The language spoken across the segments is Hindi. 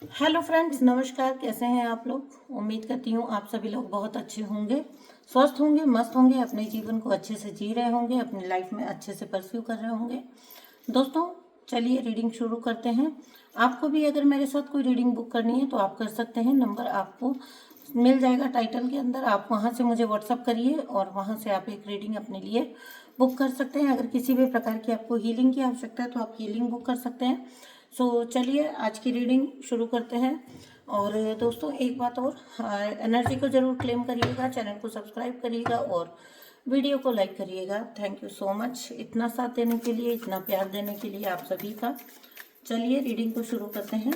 हेलो फ्रेंड्स, नमस्कार। कैसे हैं आप लोग? उम्मीद करती हूँ आप सभी लोग बहुत अच्छे होंगे, स्वस्थ होंगे, मस्त होंगे, अपने जीवन को अच्छे से जी रहे होंगे, अपनी लाइफ में अच्छे से परस्यू कर रहे होंगे। दोस्तों, चलिए रीडिंग शुरू करते हैं। आपको भी अगर मेरे साथ कोई रीडिंग बुक करनी है तो आप कर सकते हैं। नंबर आपको मिल जाएगा टाइटल के अंदर। आप वहाँ से मुझे व्हाट्सअप करिए और वहाँ से आप एक रीडिंग अपने लिए बुक कर सकते हैं। अगर किसी भी प्रकार की आपको हीलिंग की आवश्यकता है तो आप हीलिंग बुक कर सकते हैं। सो चलिए आज की रीडिंग शुरू करते हैं। और दोस्तों, एक बात और, एनर्जी को ज़रूर क्लेम करिएगा, चैनल को सब्सक्राइब करिएगा और वीडियो को लाइक करिएगा। थैंक यू सो मच इतना साथ देने के लिए, इतना प्यार देने के लिए आप सभी का। चलिए रीडिंग को शुरू करते हैं।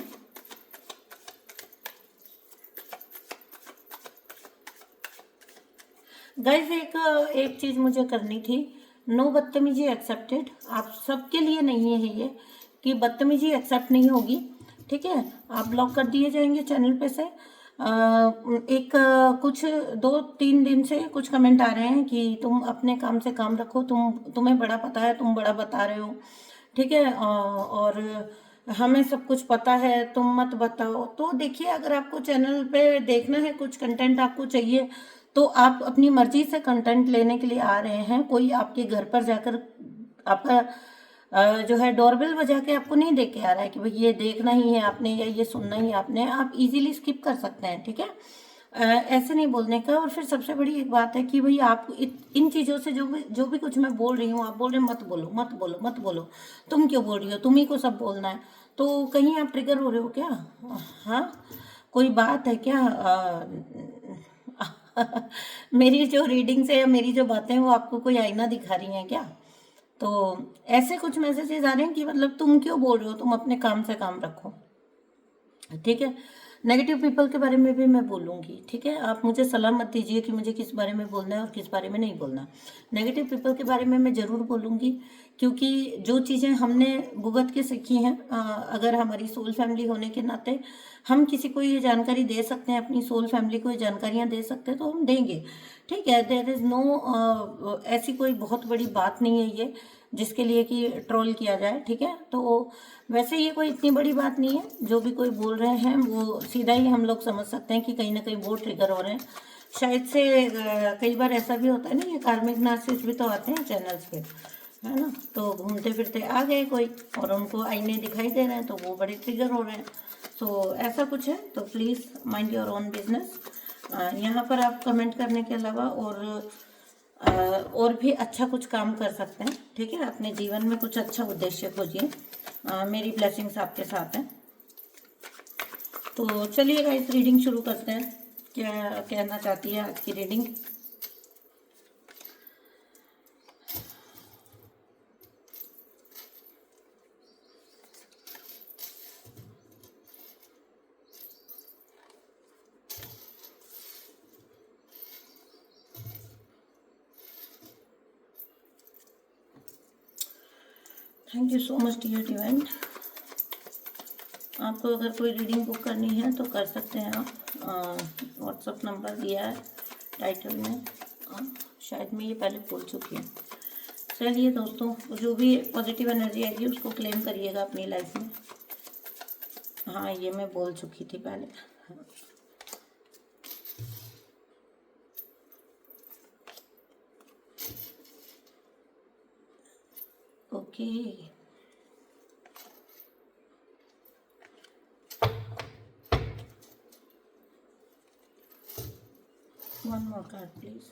गाइस, एक चीज़ मुझे करनी थी। नो बदतमीजी एक्सेप्टेड। आप सबके लिए नहीं है ये कि बदतमीजी एक्सेप्ट नहीं होगी। ठीक है, आप ब्लॉक कर दिए जाएंगे चैनल पे से। कुछ 2-3 दिन से कुछ कमेंट आ रहे हैं कि तुम अपने काम से काम रखो, तुम्हें बड़ा पता है, तुम बड़ा बता रहे हो। ठीक है, और हमें सब कुछ पता है, तुम मत बताओ। तो देखिए, अगर आपको चैनल पे देखना है, कुछ कंटेंट आपको चाहिए, तो आप अपनी मर्जी से कंटेंट लेने के लिए आ रहे हैं। कोई आपके घर पर जाकर आपका जो है डोरबेल बजा के आपको नहीं देके आ रहा है कि भाई ये देखना ही है आपने या ये सुनना ही है आपने। आप इजीली स्किप कर सकते हैं। ठीक है, ऐसे नहीं बोलने का। और फिर सबसे बड़ी एक बात है कि भाई आप इन चीज़ों से जो भी कुछ मैं बोल रही हूँ, आप बोल रहे हैं मत बोलो, मत बोलो, मत बोलो। तुम क्यों बोल रही हो? तुम ही को सब बोलना है। तो कहीं आप ट्रिगर हो रहे हो क्या? हाँ, कोई बात है क्या? मेरी जो रीडिंग्स है या मेरी जो बातें हैं वो आपको कोई आईना दिखा रही हैं क्या? तो ऐसे कुछ मैसेजेस आ रहे हैं कि मतलब तुम क्यों बोल रहे हो, तुम अपने काम से काम रखो। ठीक है, नेगेटिव पीपल के बारे में भी मैं बोलूँगी। ठीक है, आप मुझे सलाह मत दीजिए कि मुझे किस बारे में बोलना है और किस बारे में नहीं बोलना। नेगेटिव पीपल के बारे में मैं ज़रूर बोलूँगी, क्योंकि जो चीज़ें हमने भुगत के सीखी हैं, अगर हमारी सोल फैमिली होने के नाते हम किसी को ये जानकारी दे सकते हैं, अपनी सोल फैमिली को ये जानकारियाँ दे सकते हैं, तो हम देंगे। ठीक है, देयर इज़ नो ऐसी कोई बहुत बड़ी बात नहीं है ये जिसके लिए कि ट्रोल किया जाए। ठीक है, तो वैसे ये कोई इतनी बड़ी बात नहीं है। जो भी कोई बोल रहे हैं वो सीधा ही हम लोग समझ सकते हैं कि कहीं ना कहीं वो ट्रिगर हो रहे हैं शायद से। कई बार ऐसा भी होता है ना, ये कार्मिक नार्सिसिस्ट भी तो आते हैं चैनल्स पे, है ना। तो घूमते फिरते आ गए कोई और उनको आईने दिखाई दे रहे हैं तो वो बड़े ट्रिगर हो रहे हैं। सो ऐसा कुछ है तो please mind your own business. यहाँ पर आप कमेंट करने के अलावा और भी अच्छा कुछ काम कर सकते हैं। ठीक है, अपने जीवन में कुछ अच्छा उद्देश्य खोजिए। मेरी ब्लेसिंग्स आपके साथ हैं। तो चलिए गाइस, रीडिंग शुरू करते हैं। क्या कहना चाहती है आज की reading? Thank you so much dear divine. आपको अगर कोई रीडिंग बुक करनी है तो कर सकते हैं आप। व्हाट्सअप नंबर दिया है टाइटल में। शायद मैं ये पहले बोल चुकी हूँ। चलिए दोस्तों, जो भी पॉजिटिव एनर्जी आएगी उसको क्लेम करिएगा अपनी लाइफ में। हाँ, ये मैं बोल चुकी थी पहले। Okay, one more card please.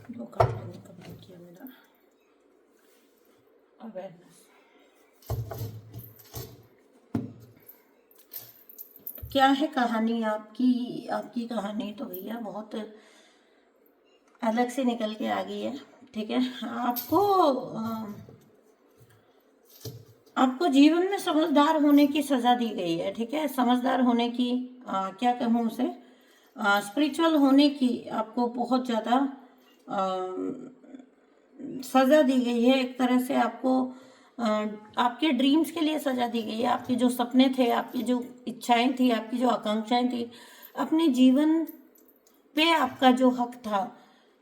दो कार्ड लेने का मन किया मेरा। अवेयरनेस। क्या है कहानी आपकी? आपकी कहानी तो भैया बहुत अलग से निकल के आ गई है। ठीक है, आपको जीवन में समझदार होने की सजा दी गई है। ठीक है, समझदार होने की, क्या कहूँ उसे, स्पिरिचुअल होने की आपको बहुत ज़्यादा सजा दी गई है। एक तरह से आपको आपके ड्रीम्स के लिए सजा दी गई है। आपके जो सपने थे, आपकी जो इच्छाएं थी, आपकी जो आकांक्षाएं थी, अपने जीवन पे आपका जो हक था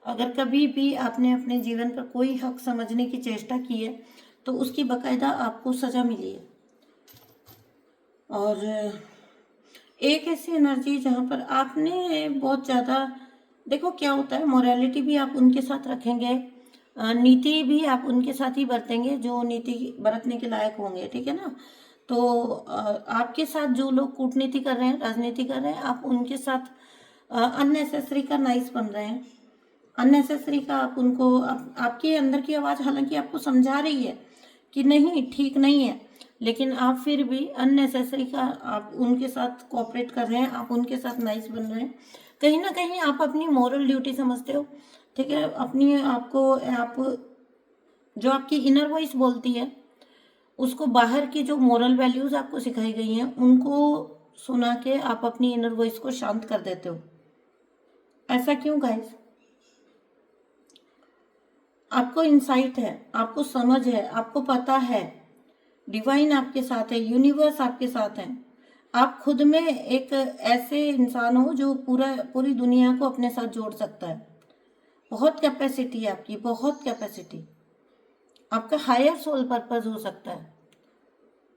अगर कभी भी आपने अपने जीवन पर कोई हक समझने की चेष्टा की है तो उसकी बकायदा आपको सजा मिली है। और एक ऐसी एनर्जी जहाँ पर आपने बहुत ज़्यादा, देखो क्या होता है, मोरालिटी भी आप उनके साथ रखेंगे, नीति भी आप उनके साथ ही बरतेंगे जो नीति बरतने के लायक होंगे, ठीक है ना। तो आपके साथ जो लोग कूटनीति कर रहे हैं, राजनीति कर रहे हैं, आप उनके साथ अननेसेसरी का नाइस बन रहे हैं, अननेसेसरी का आप उनको आपके अंदर की आवाज़ हालांकि आपको समझा रही है कि नहीं ठीक नहीं है, लेकिन आप फिर भी अननेसेसरी का आप उनके साथ कोऑपरेट कर रहे हैं, आप उनके साथ नाइस बन रहे हैं। कहीं ना कहीं आप अपनी मॉरल ड्यूटी समझते हो, ठीक है, अपनी आपको आप जो आपकी इनर वॉइस बोलती है उसको, बाहर की जो मॉरल वैल्यूज आपको सिखाई गई हैं उनको सुना के आप अपनी इनर वॉइस को शांत कर देते हो। ऐसा क्यों गाइस? आपको इंसाइट है, आपको समझ है, आपको पता है डिवाइन आपके साथ है, यूनिवर्स आपके साथ है। आप खुद में एक ऐसे इंसान हो जो पूरी दुनिया को अपने साथ जोड़ सकता है। बहुत कैपेसिटी है आपकी, बहुत कैपेसिटी। आपका हायर सोल पर्पस हो सकता है,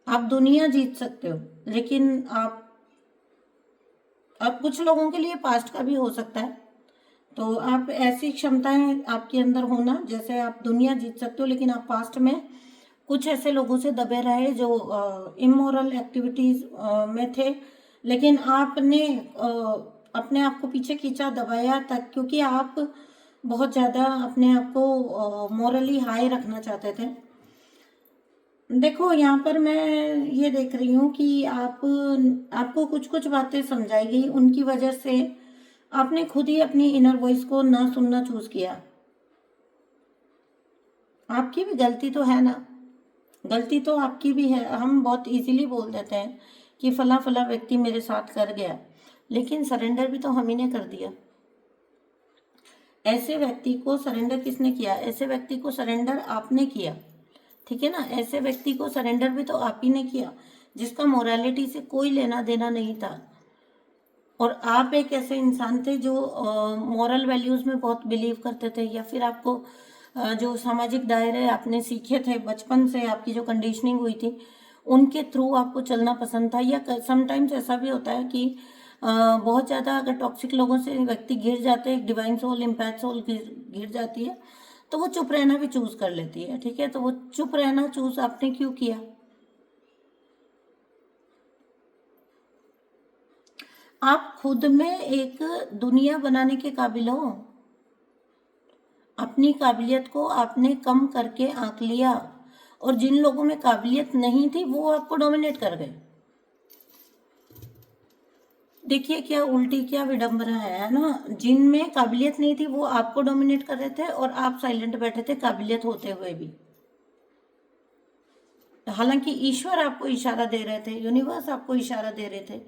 आप दुनिया जीत सकते हो, लेकिन आप कुछ लोगों के लिए पास्ट का भी हो सकता है। तो आप ऐसी क्षमताएं आपके अंदर होना, जैसे आप दुनिया जीत सकते हो लेकिन आप पास्ट में कुछ ऐसे लोगों से दबे रहे जो इमोरल एक्टिविटीज में थे, लेकिन आपने अपने आप को पीछे खींचा, दबाया तक, क्योंकि आप बहुत ज़्यादा अपने आप को मोरली हाई रखना चाहते थे। देखो यहाँ पर मैं ये देख रही हूँ कि आपको कुछ कुछ बातें समझाई गई, उनकी वजह से आपने खुद ही अपनी इनर वॉइस को ना सुनना चूज किया। आपकी भी गलती तो है ना, गलती तो आपकी भी है। हम बहुत इजीली बोल देते हैं कि फला फला व्यक्ति मेरे साथ कर गया, लेकिन सरेंडर भी तो हम ही ने कर दिया। ऐसे व्यक्ति को सरेंडर किसने किया? ऐसे व्यक्ति को सरेंडर आपने किया, ठीक है ना। ऐसे व्यक्ति को सरेंडर भी तो आप ही ने किया जिसका मोरालिटी से कोई लेना देना नहीं था। और आप एक ऐसे इंसान थे जो मॉरल वैल्यूज में बहुत बिलीव करते थे, या फिर आपको जो सामाजिक दायरे आपने सीखे थे बचपन से, आपकी जो कंडीशनिंग हुई थी उनके थ्रू आपको चलना पसंद था। या समटाइम्स ऐसा भी होता है कि बहुत ज़्यादा अगर टॉक्सिक लोगों से व्यक्ति घिर जाते हैं, डिवाइन सोल, इम्पैक्ट सोल घिर जाती है, तो वो चुप रहना भी चूज कर लेती है, ठीक है। तो वो चुप रहना चूज आपने क्यों किया? आप खुद में एक दुनिया बनाने के काबिल हो। अपनी काबिलियत को आपने कम करके आंक लिया, और जिन लोगों में काबिलियत नहीं थी वो आपको डोमिनेट कर गए। देखिए क्या उल्टी, क्या विडंबना है ना। जिनमें काबिलियत नहीं थी वो आपको डोमिनेट कर रहे थे, और आप साइलेंट बैठे थे काबिलियत होते हुए भी। हालांकि ईश्वर आपको इशारा दे रहे थे, यूनिवर्स आपको इशारा दे रहे थे,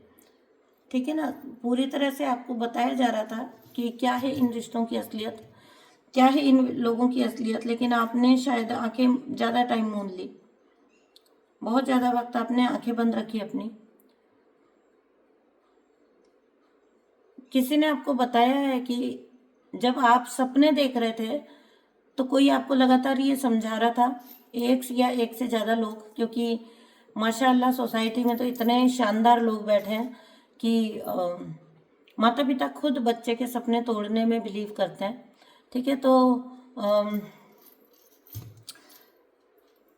ठीक है ना। पूरी तरह से आपको बताया जा रहा था कि क्या है इन रिश्तों की असलियत, क्या है इन लोगों की असलियत, लेकिन आपने शायद आंखें ज़्यादा टाइम मूंद ली, बहुत ज़्यादा वक्त आपने आंखें बंद रखी अपनी। किसी ने आपको बताया है कि जब आप सपने देख रहे थे तो कोई आपको लगातार ये समझा रहा था, एक या एक से ज़्यादा लोग, क्योंकि माशाल्लाह सोसाइटी में तो इतने शानदार लोग बैठे हैं कि माता पिता खुद बच्चे के सपने तोड़ने में बिलीव करते हैं, ठीक है। तो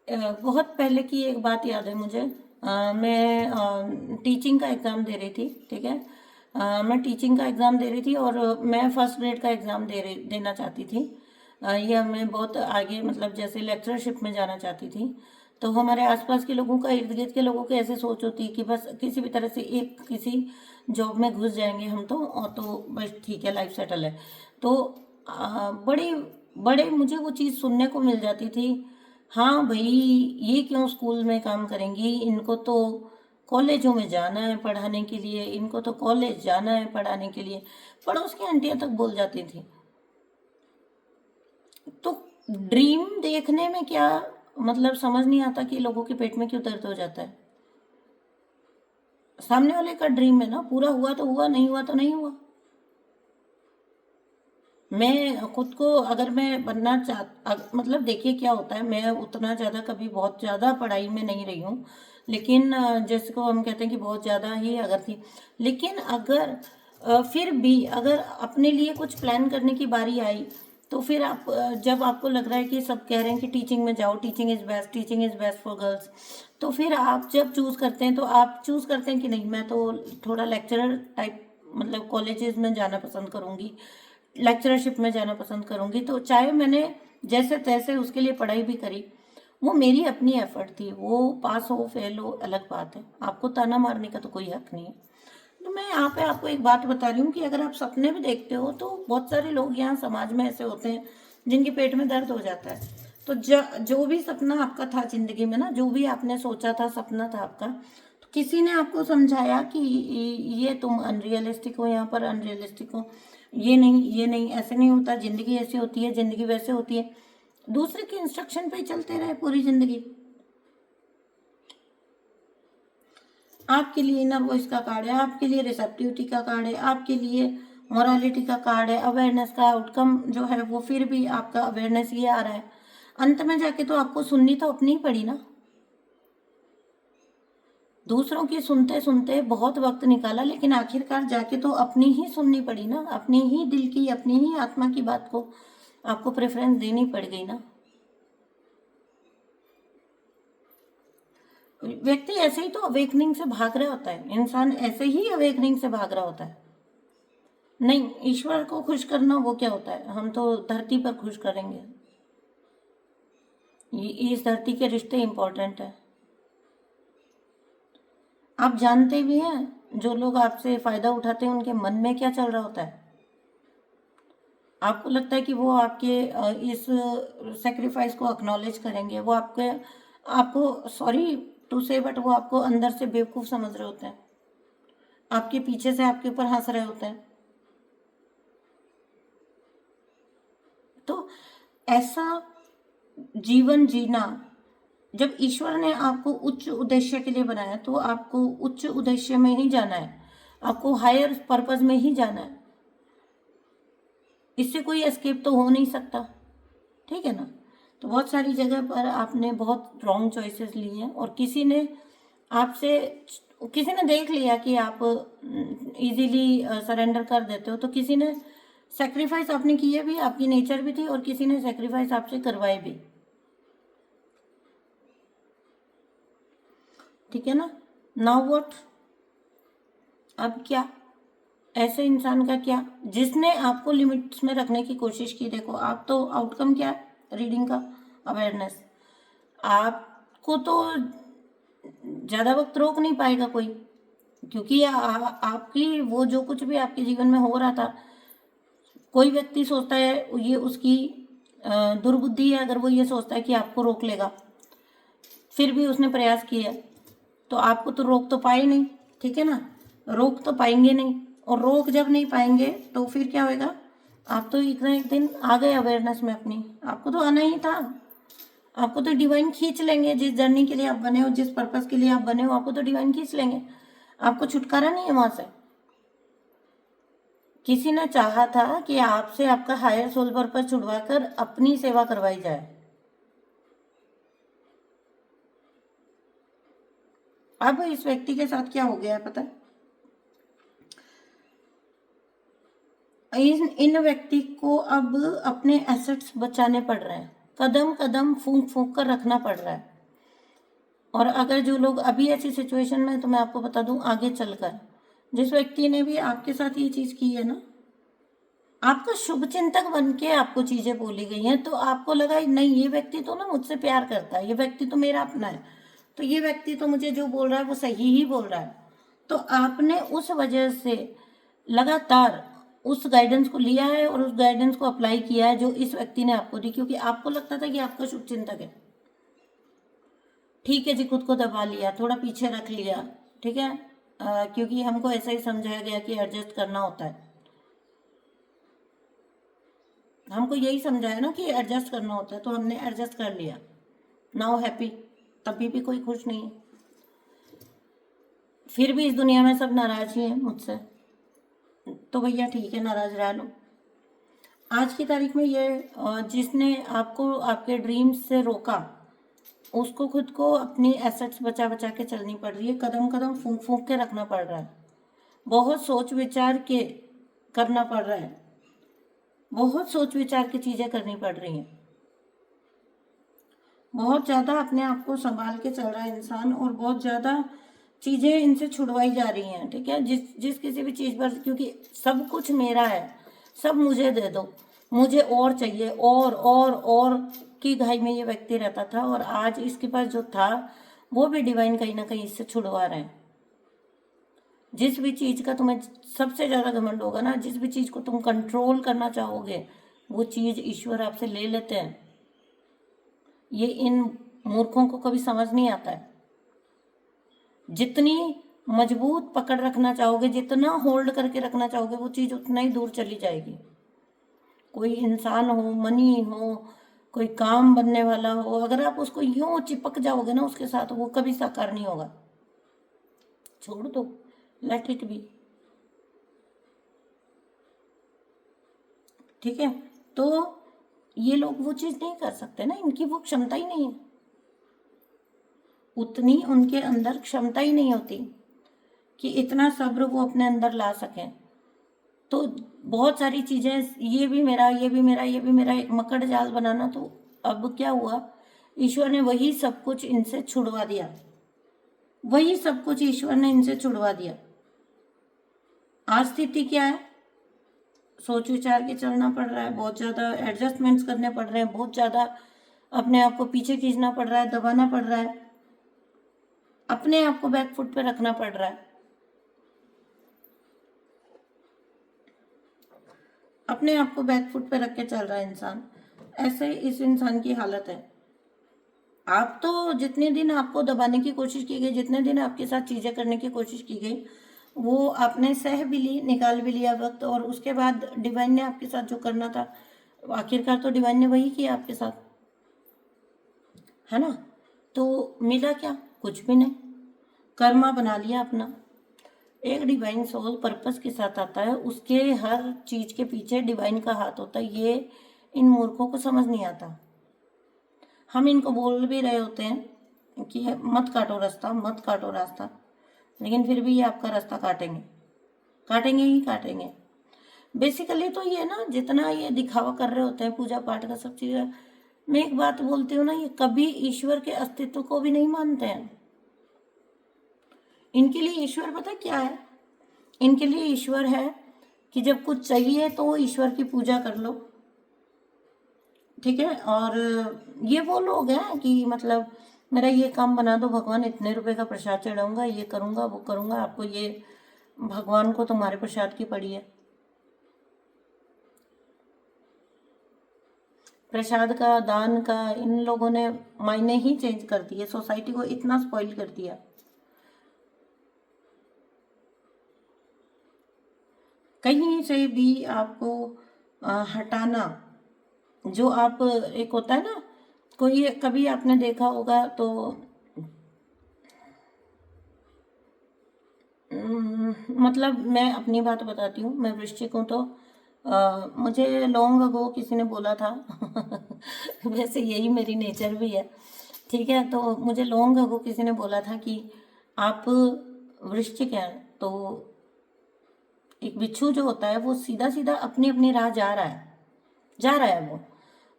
बहुत पहले की एक बात याद है मुझे। मैं टीचिंग का एग्ज़ाम दे रही थी, ठीक है। मैं टीचिंग का एग्ज़ाम दे रही थी और मैं फर्स्ट ग्रेड का एग्ज़ाम देना चाहती थी, या मैं बहुत आगे मतलब जैसे लेक्चरशिप में जाना चाहती थी। तो हमारे आसपास के लोगों का, इर्द गिर्द के लोगों की ऐसे सोच होती है कि बस किसी भी तरह से एक किसी जॉब में घुस जाएंगे हम तो, और तो बस ठीक है, लाइफ सेटल है। तो बड़े बड़े मुझे वो चीज़ सुनने को मिल जाती थी, हाँ भाई ये क्यों स्कूल में काम करेंगी, इनको तो कॉलेजों में जाना है पढ़ाने के लिए, इनको तो कॉलेज जाना है पढ़ाने के लिए। पड़ोस की आंटियां तक बोल जाती थी। तो ड्रीम देखने में क्या मतलब, समझ नहीं आता कि लोगों के पेट में क्यों दर्द हो जाता है। सामने वाले का ड्रीम है ना, पूरा हुआ तो हुआ, नहीं हुआ तो नहीं हुआ। मैं खुद को अगर मैं बनना मतलब देखिए क्या होता है, मैं उतना ज़्यादा कभी बहुत ज़्यादा पढ़ाई में नहीं रही हूँ, लेकिन जैसे को हम कहते हैं कि बहुत ज़्यादा ही अगर थी, लेकिन अगर फिर भी अगर अपने लिए कुछ प्लान करने की बारी आई, तो फिर आप जब आपको लग रहा है कि सब कह रहे हैं कि टीचिंग में जाओ, teaching is best, teaching is best for girls, तो फिर आप जब चूज़ करते हैं तो आप चूज़ करते हैं कि नहीं, मैं तो थोड़ा लेक्चरर टाइप मतलब कॉलेजेस में जाना पसंद करूँगी, लेक्चरशिप में जाना पसंद करूँगी। तो चाहे मैंने जैसे तैसे उसके लिए पढ़ाई भी करी, वो मेरी अपनी एफर्ट थी, वो पास हो फेल हो अलग बात है, आपको ताना मारने का तो कोई हक नहीं है। तो मैं यहाँ पे आपको एक बात बता रही हूँ कि अगर आप सपने भी देखते हो तो बहुत सारे लोग यहाँ समाज में ऐसे होते हैं जिनके पेट में दर्द हो जाता है। तो जो भी सपना आपका था जिंदगी में ना, जो भी आपने सोचा था, सपना था आपका, तो किसी ने आपको समझाया कि ये तुम अनरियलिस्टिक हो, यहाँ पर अनरियलिस्टिक हो, ये नहीं, ये नहीं, ऐसे नहीं होता, जिंदगी ऐसी होती है, जिंदगी वैसे होती है। दूसरे के इंस्ट्रक्शन पे ही चलते रहे पूरी जिंदगी। आपके लिए इनर वॉइस का कार्ड है, आपके लिए रिसेप्टिविटी का कार्ड है, आपके लिए मोरालिटी का कार्ड है, अवेयरनेस का आउटकम जो है वो फिर भी आपका अवेयरनेस ये आ रहा है। अंत में जाके तो आपको सुननी तो अपनी ही पड़ी ना। दूसरों की सुनते सुनते बहुत वक्त निकाला, लेकिन आखिरकार जाके तो अपनी ही सुननी पड़ी ना, अपनी ही दिल की, अपनी ही आत्मा की बात को आपको प्रेफरेंस देनी पड़ गई ना। व्यक्ति ऐसे ही तो अवेकनिंग से भाग रहा होता है, इंसान ऐसे ही अवेकनिंग से भाग रहा होता है। नहीं, ईश्वर को खुश करना वो क्या होता है, हम तो धरती पर खुश करेंगे, ये इस धरती के रिश्ते इंपॉर्टेंट है। आप जानते भी हैं जो लोग आपसे फायदा उठाते हैं उनके मन में क्या चल रहा होता है। आपको लगता है कि वो आपके इस सेक्रीफाइस को एक्नॉलेज करेंगे, वो आपके आपको सॉरी टू से बट वो आपको अंदर से बेवकूफ़ समझ रहे होते हैं, आपके पीछे से आपके ऊपर हंस रहे होते हैं। तो ऐसा जीवन जीना, जब ईश्वर ने आपको उच्च उद्देश्य के लिए बनाया तो आपको उच्च उद्देश्य में ही जाना है, आपको हायर पर्पस में ही जाना है, इससे कोई एस्केप तो हो नहीं सकता, ठीक है ना। तो बहुत सारी जगह पर आपने बहुत रॉन्ग चॉइसेस लिए हैं, और आपसे किसी ने देख लिया कि आप इजीली सरेंडर कर देते हो, तो किसी ने सेक्रीफाइस आपने किए भी, आपकी नेचर भी थी, और किसी ने सेक्रीफाइस आपसे करवाए भी, ठीक है ना। नाउ व्हाट, अब क्या, ऐसे इंसान का क्या जिसने आपको लिमिट्स में रखने की कोशिश की। देखो आप तो आउटकम क्या है रीडिंग का, अवेयरनेस। आपको तो ज़्यादा वक्त रोक नहीं पाएगा कोई, क्योंकि आपकी वो जो कुछ भी आपके जीवन में हो रहा था, कोई व्यक्ति सोचता है ये उसकी दुर्बुद्धि है, अगर वो ये सोचता है कि आपको रोक लेगा, फिर भी उसने प्रयास किया, तो आपको तो रोक तो पाए नहीं, ठीक है ना, रोक तो पाएंगे नहीं। और रोक जब नहीं पाएंगे तो फिर क्या होएगा, आप तो एक ना एक दिन आ गए अवेयरनेस में अपनी, आपको तो आना ही था, आपको तो डिवाइन खींच लेंगे, जिस जर्नी के लिए आप बने हो, जिस पर्पस के लिए आप बने हो, आपको तो डिवाइन खींच लेंगे, आपको छुटकारा नहीं है वहां से। किसी ने चाहा था कि आपसे आपका हायर सोल पर्पस छुड़वाकर अपनी सेवा करवाई जाए। अब इस व्यक्ति के साथ क्या हो गया है पता है, इन व्यक्ति को अब अपने एसेट्स बचाने पड़ रहे हैं, कदम कदम फूंक फूंक कर रखना पड़ रहा है। और अगर जो लोग अभी ऐसी सिचुएशन में, तो मैं आपको बता दूं आगे चलकर जिस व्यक्ति ने भी आपके साथ ये चीज की है ना, आपका शुभ चिंतक बन के आपको चीजें बोली गई हैं, तो आपको लगा नहीं ये व्यक्ति तो ना मुझसे प्यार करता है, ये व्यक्ति तो मेरा अपना है, तो ये व्यक्ति तो मुझे जो बोल रहा है वो सही ही बोल रहा है। तो आपने उस वजह से लगातार उस गाइडेंस को लिया है और उस गाइडेंस को अप्लाई किया है जो इस व्यक्ति ने आपको दी, क्योंकि आपको लगता था कि आपका शुभ चिंतक है। ठीक है जी, खुद को दबा लिया, थोड़ा पीछे रख लिया, ठीक है, क्योंकि हमको ऐसा ही समझाया गया कि एडजस्ट करना होता है, हमको यही समझाया ना कि एडजस्ट करना होता है, तो हमने एडजस्ट कर लिया। नाउ हैप्पी, तभी भी कोई खुश नहीं है, फिर भी इस दुनिया में सब नाराज ही हैं मुझसे, तो भैया ठीक है नाराज रह लो। आज की तारीख में ये जिसने आपको आपके ड्रीम्स से रोका, उसको खुद को अपनी एसेट्स बचा बचा के चलनी पड़ रही है, कदम कदम फूंक फूंक के रखना पड़ रहा है, बहुत सोच विचार के करना पड़ रहा है, बहुत सोच विचार की चीज़ें करनी पड़ रही हैं, बहुत ज़्यादा अपने आप को संभाल के चल रहा है इंसान, और बहुत ज़्यादा चीज़ें इनसे छुड़वाई जा रही हैं। ठीक है, जिस जिस किसी भी चीज़ पर, क्योंकि सब कुछ मेरा है, सब मुझे दे दो, मुझे और चाहिए, और की घाई में ये व्यक्ति रहता था, और आज इसके पास जो था वो भी डिवाइन कहीं ना कहीं इससे छुड़वा रहे हैं। जिस भी चीज़ का तुम्हें सबसे ज़्यादा घमंड होगा ना, जिस भी चीज़ को तुम कंट्रोल करना चाहोगे, वो चीज़ ईश्वर आपसे ले लेते हैं। ये इन मूर्खों को कभी समझ नहीं आता है। जितनी मजबूत पकड़ रखना चाहोगे, जितना होल्ड करके रखना चाहोगे, वो चीज़ उतना ही दूर चली जाएगी। कोई इंसान हो, मनी हो, कोई काम बनने वाला हो, अगर आप उसको यूं चिपक जाओगे ना उसके साथ, वो कभी साकार नहीं होगा। छोड़ दो, लेट इट बी। ठीक है, तो ये लोग वो चीज़ नहीं कर सकते ना, इनकी वो क्षमता ही नहीं है, उतनी उनके अंदर क्षमता ही नहीं होती कि इतना सब्र वो अपने अंदर ला सकें। तो बहुत सारी चीज़ें, ये भी मेरा, ये भी मेरा, ये भी मेरा, एक मकड़ जाल बनाना। तो अब क्या हुआ, ईश्वर ने वही सब कुछ इनसे छुड़वा दिया, वही सब कुछ ईश्वर ने इनसे छुड़वा दिया। आज स्थिति क्या है, सोच विचार के चलना पड़ रहा है, बहुत ज़्यादा एडजस्टमेंट्स करने पड़ रहे हैं, बहुत ज़्यादा अपने आप को पीछे खींचना पड़ रहा है, दबाना पड़ रहा है, अपने आप को बैक फुट पे रखना पड़ रहा है, अपने आप को बैक फुट पे रख के चल रहा है इंसान। ऐसे इस इंसान की हालत है। आप तो जितने दिन आपको दबाने की कोशिश की गई, जितने दिन आपके साथ चीज़ें करने की कोशिश की गई, वो आपने सह भी ली, निकाल भी लिया वक्त, और उसके बाद डिवाइन ने आपके साथ जो करना था, आखिरकार तो डिवाइन ने वही किया आपके साथ, है ना। तो मिला क्या, कुछ भी नहीं, कर्मा बना लिया अपना। एक डिवाइन सोल पर्पस के साथ आता है, उसके हर चीज के पीछे डिवाइन का हाथ होता है। ये इन मूर्खों को समझ नहीं आता। हम इनको बोल भी रहे होते हैं कि मत काटो रास्ता, मत काटो रास्ता, लेकिन फिर भी ये आपका रास्ता काटेंगे, काटेंगे ही काटेंगे। बेसिकली तो ये ना, जितना ये दिखावा कर रहे होते हैं पूजा पाठ का सब चीज़, मैं एक बात बोलती हूँ ना, ये कभी ईश्वर के अस्तित्व को भी नहीं मानते हैं। इनके लिए ईश्वर पता क्या है, इनके लिए ईश्वर है कि जब कुछ चाहिए तो ईश्वर की पूजा कर लो। ठीक है, और ये वो लोग हैं कि मतलब मेरा ये काम बना दो भगवान, इतने रुपए का प्रसाद चढ़ाऊंगा, ये करूंगा वो करूंगा, आपको ये, भगवान को तुम्हारे प्रसाद की पड़ी है। प्रसाद का, दान का, इन लोगों ने मायने ही चेंज कर दिए, सोसाइटी को इतना स्पॉइल कर दिया। कहीं से भी आपको हटाना, जो आप, एक होता है ना, कोई कभी आपने देखा होगा तो मतलब मैं अपनी बात बताती हूँ, मैं वृश्चिक हूँ, तो मुझे लॉन्ग अगो किसी ने बोला था वैसे यही मेरी नेचर भी है। ठीक है, तो मुझे लॉन्ग अगो किसी ने बोला था कि आप वृश्चिक हैं, तो एक बिच्छू जो होता है वो सीधा सीधा अपनी अपनी राह जा रहा है, जा रहा है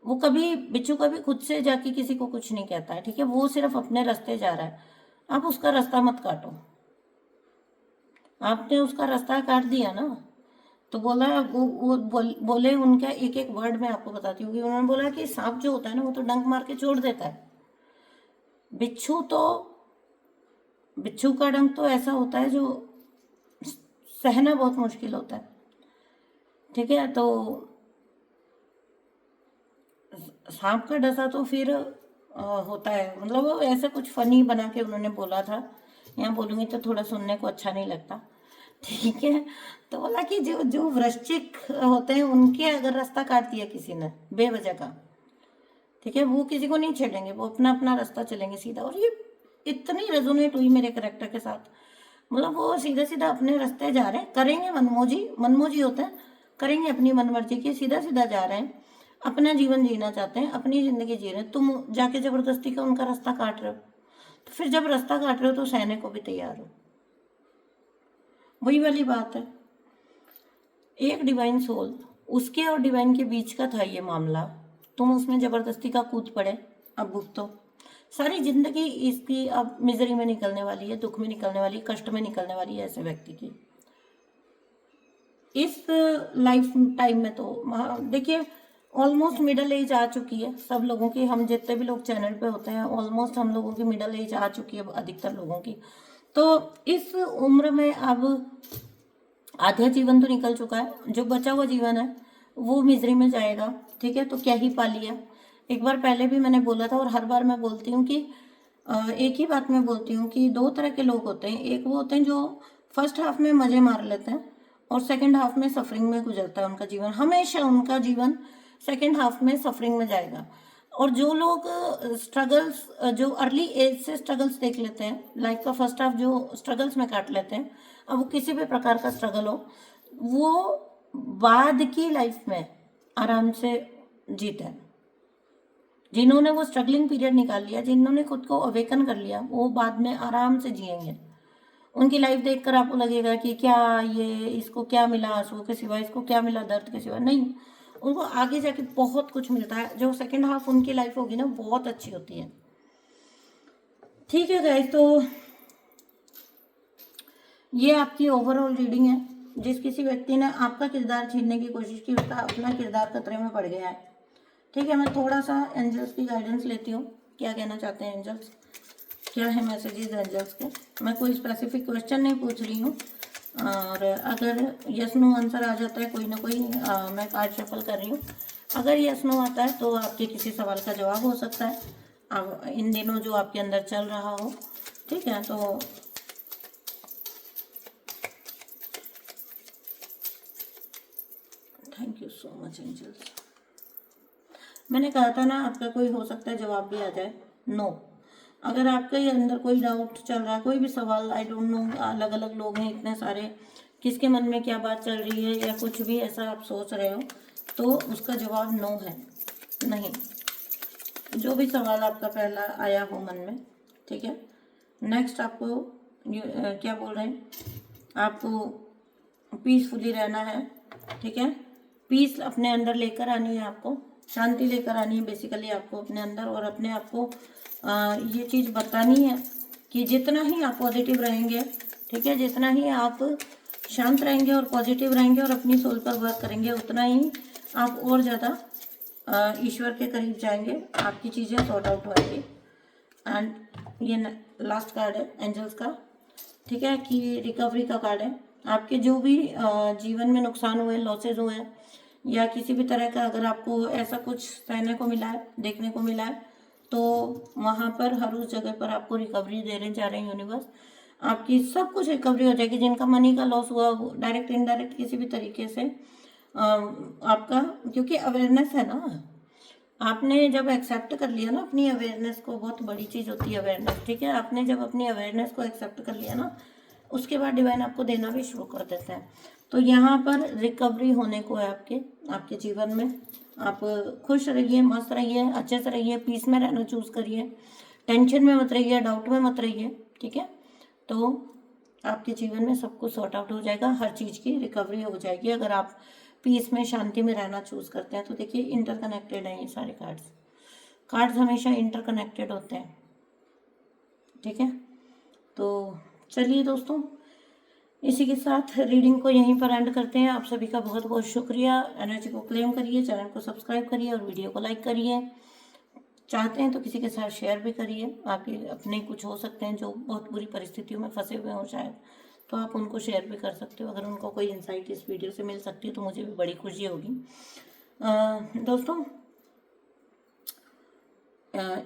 वो कभी, बिच्छू कभी खुद से जाके किसी को कुछ नहीं कहता है। ठीक है, वो सिर्फ अपने रास्ते जा रहा है, आप उसका रास्ता मत काटो। आपने उसका रास्ता काट दिया ना, तो बोला वो बोले उनका एक एक वर्ड मैं आपको बताती हूँ कि उन्होंने बोला कि सांप जो होता है ना, वो तो डंक मार के छोड़ देता है, बिच्छू तो, बिच्छू का डंक तो ऐसा होता है जो सहना बहुत मुश्किल होता है। ठीक है, तो सांप का डसा तो फिर होता है, मतलब वो ऐसा कुछ फनी बना के उन्होंने बोला था। यहाँ बोलूँगी तो थोड़ा सुनने को अच्छा नहीं लगता। ठीक है, तो बोला कि जो जो वृश्चिक होते हैं उनके अगर रास्ता काट दिया किसी ने बेवजह का, ठीक है, वो किसी को नहीं छेड़ेंगे, वो अपना अपना रास्ता चलेंगे सीधा। और ये इतनी रेजोनेट हुई मेरे करेक्टर के साथ, मतलब वो सीधा सीधा अपने रास्ते जा रहे हैं, करेंगे मनमोजी, मनमोजी होते हैं, करेंगे अपनी मनमर्जी की, सीधा सीधा जा रहे हैं, अपना जीवन जीना चाहते हैं, अपनी ज़िंदगी जी रहे हैं, तुम जाके ज़बरदस्ती का उनका रास्ता काट रहे हो। तो फिर जब रास्ता काट रहे हो तो सहने को भी तैयार हो। वही वाली बात है, एक डिवाइन सोल, उसके और डिवाइन के बीच का था ये मामला, तुम उसमें ज़बरदस्ती का कूद पड़े, अब भुगतो। सारी जिंदगी इसकी अब मिजरी में निकलने वाली है, दुख में निकलने वाली है, कष्ट में निकलने वाली है ऐसे व्यक्ति की इस लाइफ टाइम में। तो देखिए ऑलमोस्ट मिडिल एज आ चुकी है सब लोगों की, हम जितने भी लोग चैनल पे होते हैं ऑलमोस्ट हम लोगों की मिडिल एज आ चुकी है, अधिकतर लोगों की। तो इस उम्र में अब आधा जीवन तो निकल चुका है, जो बचा हुआ जीवन है वो मिजरी में जाएगा। ठीक है, तो क्या ही पा लिया। एक बार पहले भी मैंने बोला था और हर बार मैं बोलती हूँ कि एक ही बात मैं बोलती हूँ कि दो तरह के लोग होते हैं। एक वो होते हैं जो फर्स्ट हाफ में मजे मार लेते हैं और सेकंड हाफ में सफरिंग में गुजरता है उनका जीवन, हमेशा उनका जीवन सेकंड हाफ में सफरिंग में जाएगा। और जो लोग स्ट्रगल्स, जो अर्ली एज से स्ट्रगल्स देख लेते हैं, लाइफ का फर्स्ट हाफ जो स्ट्रगल्स में काट लेते हैं, अब वो किसी भी प्रकार का स्ट्रगल हो, वो बाद की लाइफ में आराम से जीते हैं। जिन्होंने वो स्ट्रगलिंग पीरियड निकाल लिया, जिन्होंने खुद को अवेकन कर लिया, वो बाद में आराम से जिएंगे। उनकी लाइफ देखकर आपको लगेगा कि क्या ये, इसको क्या मिला आंसू के सिवा, इसको क्या मिला दर्द के सिवा, नहीं, उनको आगे जाके बहुत कुछ मिलता है। जो सेकंड हाफ उनकी लाइफ होगी ना बहुत अच्छी होती है। ठीक है गाइस, तो ये आपकी ओवरऑल रीडिंग है। जिस किसी व्यक्ति ने आपका किरदार छीनने की कोशिश की, उसका अपना किरदार खतरे में पड़ गया है। ठीक है, मैं थोड़ा सा एंजल्स की गाइडेंस लेती हूँ, क्या कहना चाहते हैं एंजल्स, क्या है मैसेजेस एंजल्स के। मैं कोई स्पेसिफिक क्वेश्चन नहीं पूछ रही हूँ, और अगर यस नो आंसर आ जाता है कोई ना कोई, मैं कार्ड शफल कर रही हूँ। अगर यस नो आता है तो आपके किसी सवाल का जवाब हो सकता है अब इन दिनों जो आपके अंदर चल रहा हो। ठीक है, तो thank you so much angels. मैंने कहा था ना आपका कोई हो सकता है जवाब भी आ जाए नो। अगर आपके अंदर कोई डाउट चल रहा है, कोई भी सवाल, आई डोंट नो, अलग अलग लोग हैं इतने सारे, किसके मन में क्या बात चल रही है या कुछ भी ऐसा आप सोच रहे हो, तो उसका जवाब नो है, नहीं। जो भी सवाल आपका पहला आया हो मन में, ठीक है। नेक्स्ट आपको क्या बोल रहे हैं, आपको पीसफुली रहना है। ठीक है, पीस अपने अंदर लेकर आनी है, आपको शांति लेकर आनी है बेसिकली आपको अपने अंदर, और अपने आप को ये चीज़ बतानी है कि जितना ही आप पॉजिटिव रहेंगे, ठीक है, जितना ही आप शांत रहेंगे और पॉजिटिव रहेंगे और अपनी सोल पर वर्क करेंगे, उतना ही आप और ज़्यादा ईश्वर के करीब जाएंगे, आपकी चीज़ें सॉर्ट आउट होंगी। एंड ये लास्ट कार्ड है एंजल्स का, ठीक है, कि रिकवरी का कार्ड है। आपके जो भी जीवन में नुकसान हुए, लॉसेज हुए हैं, या किसी भी तरह का अगर आपको ऐसा कुछ सहने को मिला है, देखने को मिला है, तो वहाँ पर हर उस जगह पर आपको रिकवरी देने जा रहे हैं यूनिवर्स। आपकी सब कुछ रिकवरी हो जाएगी। जिनका मनी का लॉस हुआ, डायरेक्ट इनडायरेक्ट किसी भी तरीके से आपका, क्योंकि अवेयरनेस है ना, आपने जब एक्सेप्ट कर लिया ना अपनी अवेयरनेस को, बहुत बड़ी चीज़ होती है अवेयरनेस, ठीक है, आपने जब अपनी अवेयरनेस को एक्सेप्ट कर लिया ना, उसके बाद डिवाइन आपको देना भी शुरू कर देते हैं। तो यहाँ पर रिकवरी होने को है आपके जीवन में। आप खुश रहिए, मस्त रहिए, अच्छे से रहिए, पीस में रहना चूज़ करिए, टेंशन में मत रहिए, डाउट में मत रहिए। ठीक है, तो आपके जीवन में सब कुछ सॉर्ट आउट हो जाएगा, हर चीज़ की रिकवरी हो जाएगी अगर आप पीस में, शांति में रहना चूज़ करते हैं। तो देखिए इंटरकनेक्टेड हैं ये सारे कार्ड्स हमेशा इंटरकनेक्टेड होते हैं। ठीक है, तो चलिए दोस्तों, इसी के साथ रीडिंग को यहीं पर एंड करते हैं। आप सभी का बहुत बहुत शुक्रिया। एनर्जी को क्लेम करिए, चैनल को सब्सक्राइब करिए और वीडियो को लाइक करिए। चाहते हैं तो किसी के साथ शेयर भी करिए। आपके अपने कुछ हो सकते हैं जो बहुत बुरी परिस्थितियों में फंसे हुए हों शायद, तो आप उनको शेयर भी कर सकते हो। अगर उनको कोई इंसाइट इस वीडियो से मिल सकती है तो मुझे भी बड़ी खुशी होगी। दोस्तों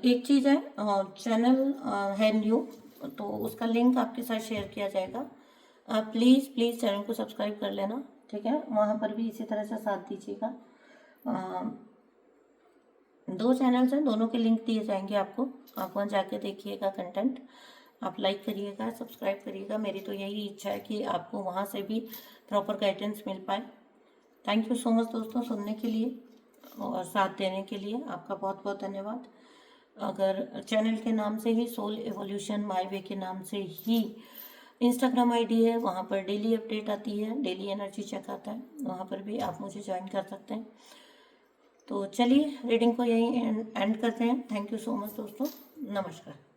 एक चीज़ है, चैनल है न्यू, तो उसका लिंक आपके साथ शेयर किया जाएगा। प्लीज़ प्लीज़ चैनल को सब्सक्राइब कर लेना। ठीक है, वहाँ पर भी इसी तरह से साथ दीजिएगा। 2 चैनल्स हैं, दोनों के लिंक दिए जाएंगे आपको, आप वहाँ जाके देखिएगा कंटेंट, आप लाइक करिएगा, सब्सक्राइब करिएगा। मेरी तो यही इच्छा है कि आपको वहाँ से भी प्रॉपर गाइडेंस मिल पाए। थैंक यू सो मच दोस्तों सुनने के लिए और साथ देने के लिए आपका बहुत बहुत धन्यवाद। अगर चैनल के नाम से ही सोल एवोल्यूशन माय वे के नाम से ही इंस्टाग्राम आईडी है, वहाँ पर डेली अपडेट आती है, डेली एनर्जी चेक आता है, वहाँ पर भी आप मुझे ज्वाइन कर सकते हैं। तो चलिए रीडिंग को यहीं एंड करते हैं। थैंक यू सो मच दोस्तों, नमस्कार।